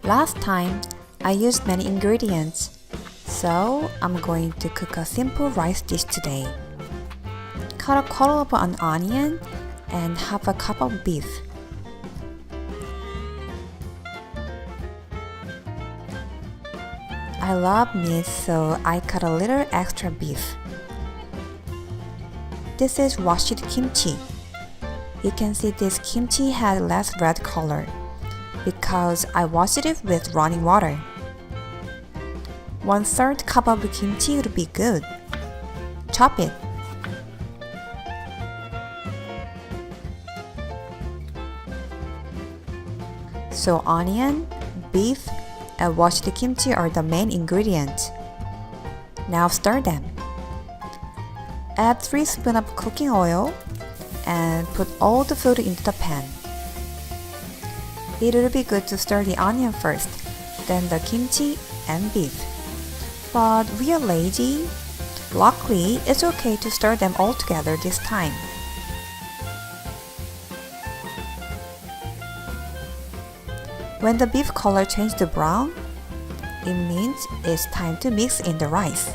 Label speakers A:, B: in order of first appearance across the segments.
A: Last time, I used many ingredients, so I'm going to cook a simple rice dish today. Cut a quarter of an onion and half a cup of beef. I love meat, so I cut a little extra beef. This is washed kimchi. You can see this kimchi had less red color because I washed it with running water. 1/3 cup of kimchi would be good. Chop it. So onion, beef, and washed kimchi are the main ingredients. Now stir them. Add 3 spoons of cooking oil and put all the food into the pan. It would be good to stir the onion first, then the kimchi and beef. But we are lazy. Luckily, it's okay to stir them all together this time. When the beef color changes to brown, it means it's time to mix in the rice.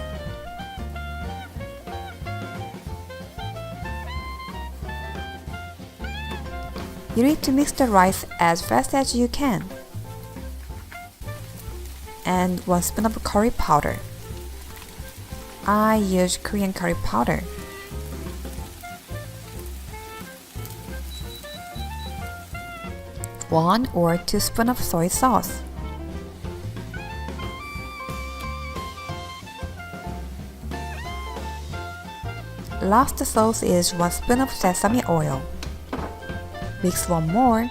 A: You need to mix the rice as fast as you can. And 1 spoon of curry powder. I use Korean curry powder. One or 2 spoons of soy sauce. Last sauce is 1 spoon of sesame oil. Mix one more.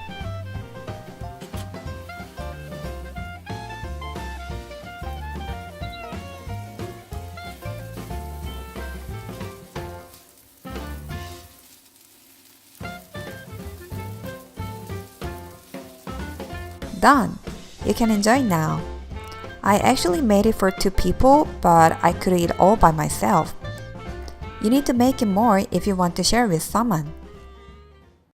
A: Done! You can enjoy now. I actually made it for 2 people, but I could eat all by myself. You need to make it more if you want to share with someone.